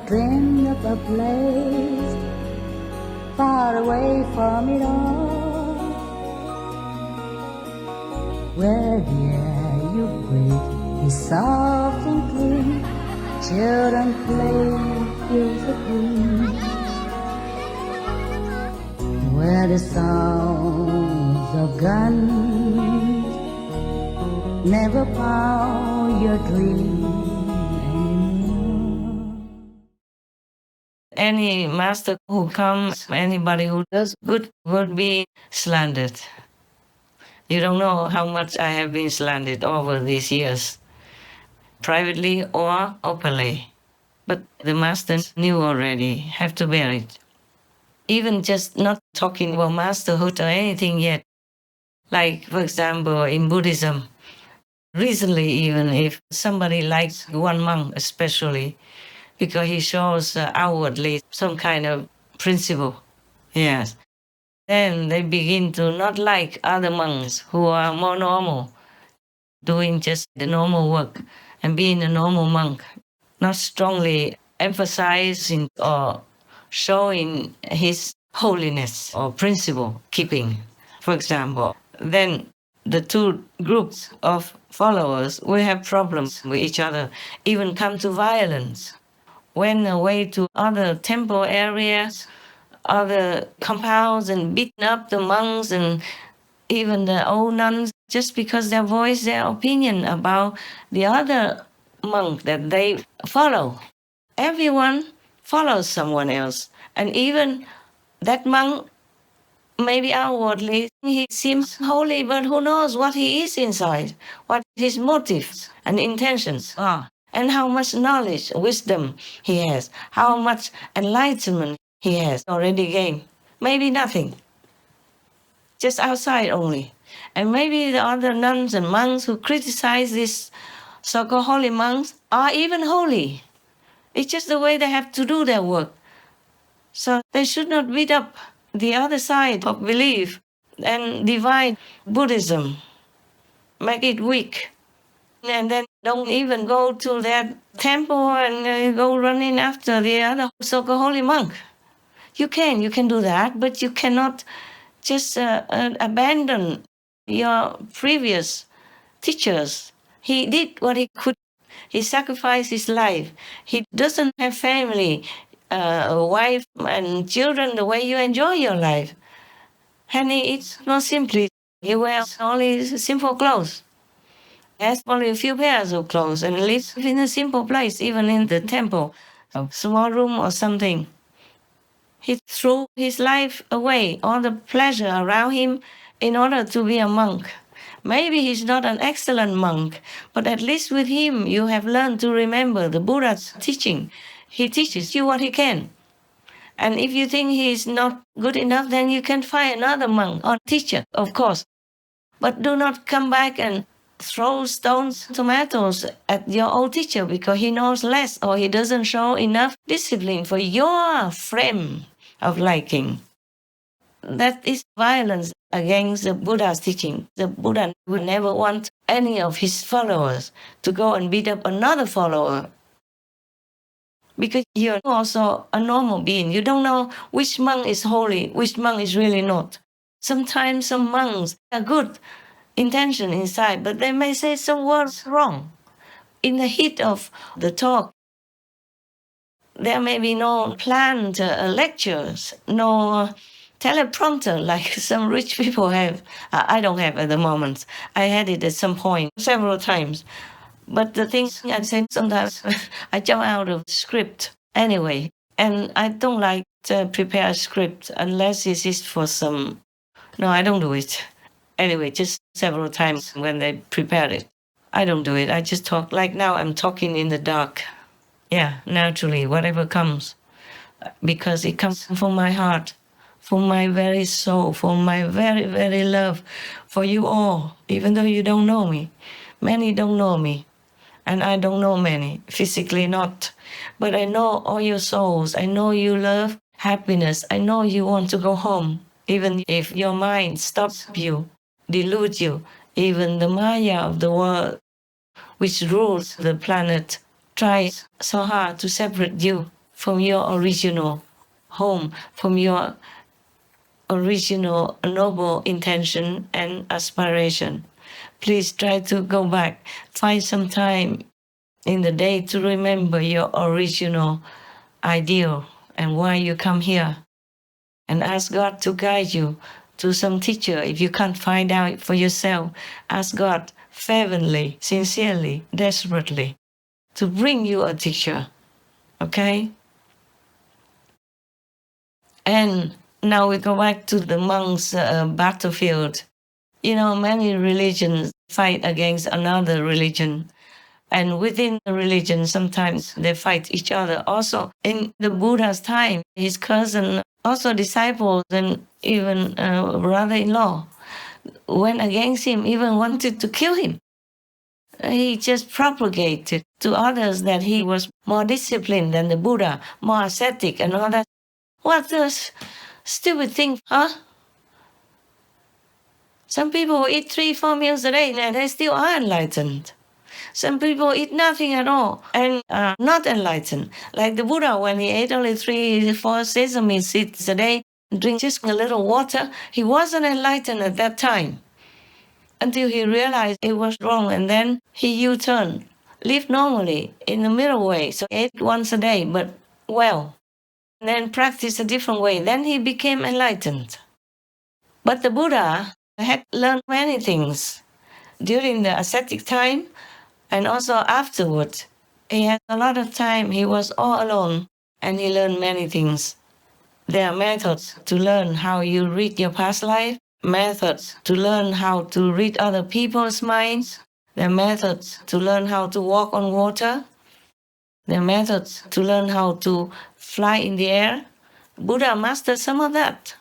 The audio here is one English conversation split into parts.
dreamed of a place far away from it all, where the air you breathe is soft and clean, children play fields of green, where the sounds of guns never pound your dream anymore. Any master who comes, anybody who does good would be slandered. You don't know how much I have been slandered over these years, privately or openly. But the master knew already, have to bear it. Even just not talking about masterhood or anything yet. Like, for example, in Buddhism, recently even if somebody likes one monk especially, because he shows outwardly some kind of principle, yes, then they begin to not like other monks who are more normal, doing just the normal work and being a normal monk, not strongly emphasizing or showing his holiness or principle keeping, for example. Then the two groups of followers will have problems with each other, even come to violence. Went away to other temple areas, other compounds, and beaten up the monks and even the old nuns just because they voice their opinion about the other monk that they follow. Everyone follows someone else, and even that monk, maybe outwardly he seems holy, but who knows what he is inside, what his motives and intentions are, and how much knowledge, wisdom he has, how much enlightenment he has already gained. Maybe nothing, just outside only. And maybe the other nuns and monks who criticize these so-called holy monks are even holy. It's just the way they have to do their work. So they should not beat up the other side of belief and divide Buddhism, make it weak. And then don't even go to their temple and go running after the other so-called holy monk. You can do that, but you cannot just abandon your previous teachers. He did what he could. He sacrificed his life. He doesn't have family, a wife and children the way you enjoy your life. And he eats more simply. He wears only simple clothes. He has only a few pairs of clothes and lives in a simple place, even in the temple, a small room or something. He threw his life away, all the pleasure around him, in order to be a monk. Maybe he's not an excellent monk, but at least with him you have learned to remember the Buddha's teaching. He teaches you what he can. And if you think he's not good enough, then you can find another monk or teacher, of course. But do not come back and throw stones, tomatoes at your old teacher because he knows less or he doesn't show enough discipline for your frame of liking. That is violence against the Buddha's teaching. The Buddha would never want any of his followers to go and beat up another follower. Because you're also a normal being. You don't know which monk is holy, which monk is really not. Sometimes some monks are good intention inside, but they may say some words wrong. In the heat of the talk, there may be no planned lectures, no teleprompter like some rich people have. I don't have at the moment. I had it at some point several times. But the things I say sometimes, I jump out of script anyway. And I don't like to prepare a script unless it is for some... No, I don't do it. Anyway, just several times when they prepare it. I don't do it. I just talk like now I'm talking in the dark. Yeah, naturally, whatever comes. Because it comes from my heart, from my very soul, from my very, very love for you all, even though you don't know me. Many don't know me. And I don't know many, physically not. But I know all your souls. I know you love happiness. I know you want to go home. Even if your mind stops you, deludes you, even the Maya of the world, which rules the planet, tries so hard to separate you from your original home, from your original noble intention and aspiration. Please try to go back. Find some time in the day to remember your original ideal and why you come here. And ask God to guide you to some teacher. If you can't find out for yourself, ask God fervently, sincerely, desperately to bring you a teacher. Okay? And now we go back to the monks' battlefield. You know, many religions fight against another religion. And within the religion, sometimes they fight each other. Also, in the Buddha's time, his cousin, also disciples, and even brother-in-law went against him, even wanted to kill him. He just propagated to others that he was more disciplined than the Buddha, more ascetic and all that. What a stupid thing, huh? Some people eat 3-4 meals a day and they still are enlightened. Some people eat nothing at all and are not enlightened. Like the Buddha, when he ate only 3-4 sesame seeds a day, drink just a little water, he wasn't enlightened at that time until he realized it was wrong, and then he U-turned, lived normally in the middle way, so ate once a day, but well, and then practiced a different way. Then he became enlightened. But the Buddha had learned many things during the ascetic time and also afterward. He had a lot of time. He was all alone and he learned many things. There are methods to learn how you read your past life, methods to learn how to read other people's minds. There are methods to learn how to walk on water. There are methods to learn how to fly in the air. Buddha mastered some of that,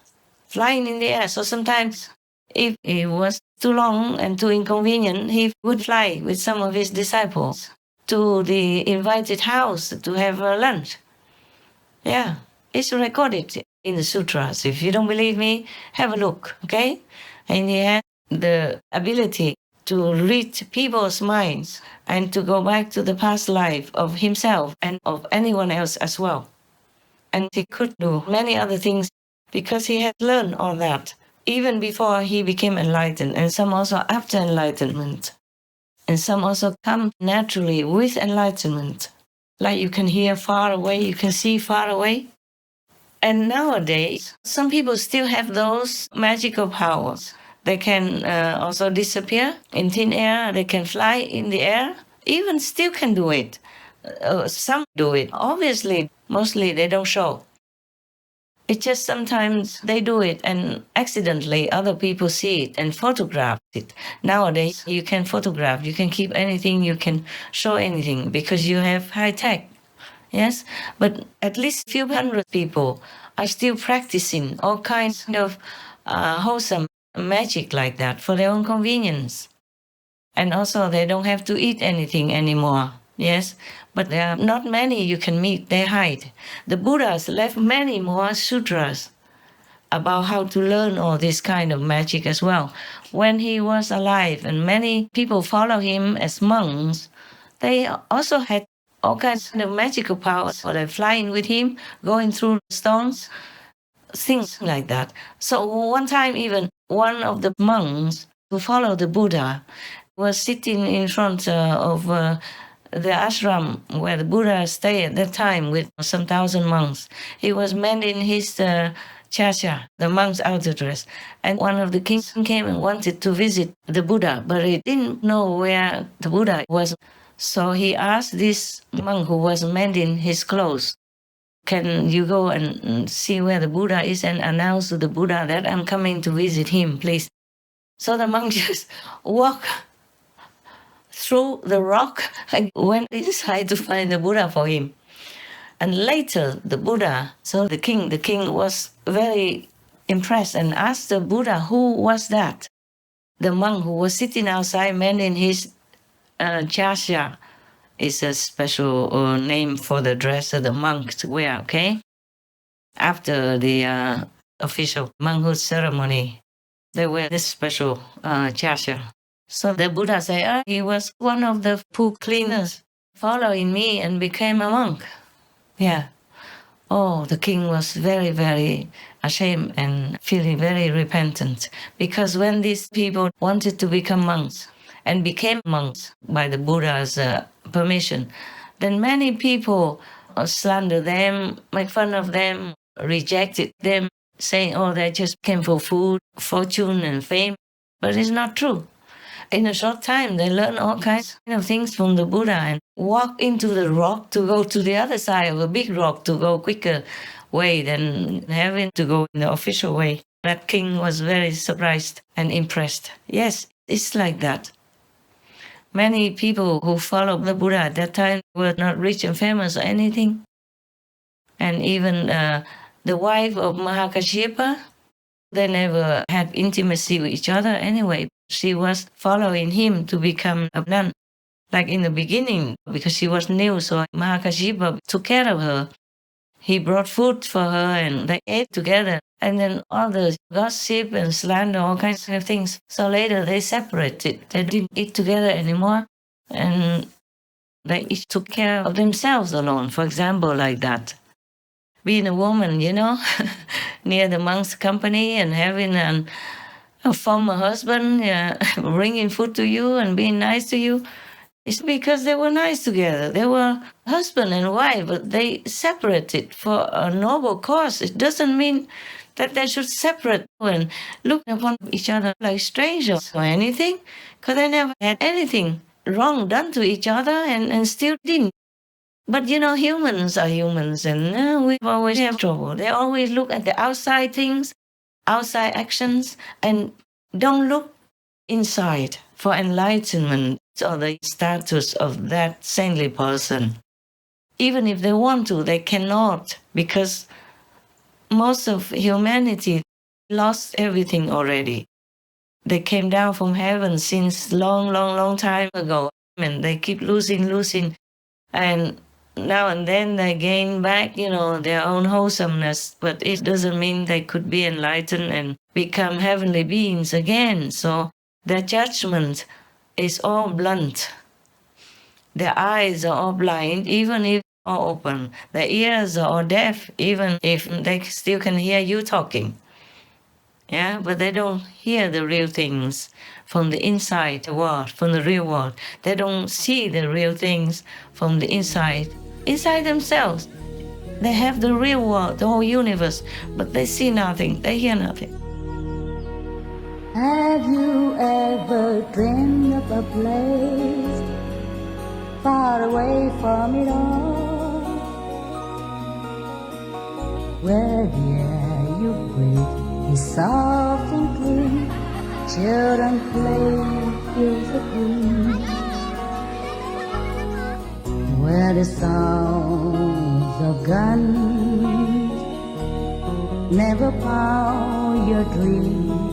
flying in the air. So sometimes if it was too long and too inconvenient, he would fly with some of his disciples to the invited house to have lunch. Yeah, it's recorded in the sutras. If you don't believe me, have a look, okay? And he had the ability to read people's minds and to go back to the past life of himself and of anyone else as well. And he could do many other things because he had learned all that even before he became enlightened, and some also after enlightenment. And some also come naturally with enlightenment. Like you can hear far away, you can see far away. And nowadays, some people still have those magical powers. They can also disappear in thin air, they can fly in the air, even still can do it. Some do it. Obviously, mostly they don't show. It's just sometimes they do it and accidentally other people see it and photograph it. Nowadays, you can photograph, you can keep anything, you can show anything because you have high tech. Yes, but at least a few hundred people are still practicing all kinds of wholesome magic like that for their own convenience. And also they don't have to eat anything anymore. Yes, but there are not many you can meet, they hide. The Buddhas left many more sutras about how to learn all this kind of magic as well. When he was alive and many people follow him as monks, they also had all kinds of magical powers, or they're flying with him, going through the stones, things like that. So one time even one of the monks who followed the Buddha was sitting in front of the ashram where the Buddha stayed at that time with some thousand monks. He was mending his chasha, the monk's outer dress. And one of the kings came and wanted to visit the Buddha, but he didn't know where the Buddha was. So he asked this monk who was mending his clothes, can you go and see where the Buddha is and announce to the Buddha that I'm coming to visit him, please? So the monk just walked through the rock and went inside to find the Buddha for him. And later the Buddha saw the king. The king was very impressed and asked the Buddha, who was that? The monk who was sitting outside mending his chasha is a special name for the dress that the monks wear, okay? After the official monkhood ceremony, they wear this special chasha. So the Buddha said, he was one of the pool cleaners following me and became a monk. Yeah. Oh, the king was very, very ashamed and feeling very repentant, because when these people wanted to become monks and became monks by the Buddha's permission, then many people slander them, make fun of them, rejected them, saying, oh, they just came for food, fortune, and fame. But it's not true. In a short time, they learn all kinds of things from the Buddha and walk into the rock to go to the other side of a big rock to go quicker way than having to go in the official way. That king was very surprised and impressed. Yes, it's like that. Many people who followed the Buddha at that time were not rich and famous or anything. And even the wife of Mahakashyapa, they never had intimacy with each other anyway. She was following him to become a nun. Like in the beginning, because she was new, so Mahakashyapa took care of her. He brought food for her and they ate together. And then all the gossip and slander, all kinds of things. So later they separated. They didn't eat together anymore. And they each took care of themselves alone, for example, like that. Being a woman, near the monk's company and having a former husband bringing food to you and being nice to you, it's because they were nice together. They were husband and wife, but they separated for a noble cause. It doesn't mean that they should separate and look upon each other like strangers or anything, because they never had anything wrong done to each other and still didn't. But humans are humans, and we always have trouble. They always look at the outside things, outside actions, and don't look inside for enlightenment or the status of that saintly person. Even if they want to, they cannot, because most of humanity lost everything already. They came down from heaven since long time ago, and they keep losing, and now and then they gain back, their own wholesomeness, but it doesn't mean they could be enlightened and become heavenly beings again. So their judgment is all blunt. Their eyes are all blind, even if they are open. Their ears are all deaf, even if they still can hear you talking. Yeah, but they don't hear the real things from the inside the world, from the real world. They don't see the real things from the inside themselves. They have the real world, the whole universe, but they see nothing, they hear nothing. Have you ever dreamed of a place far away from it all, where the air you breathe is soft and clean, children play fields of green, where the sounds of guns never pound your dreams,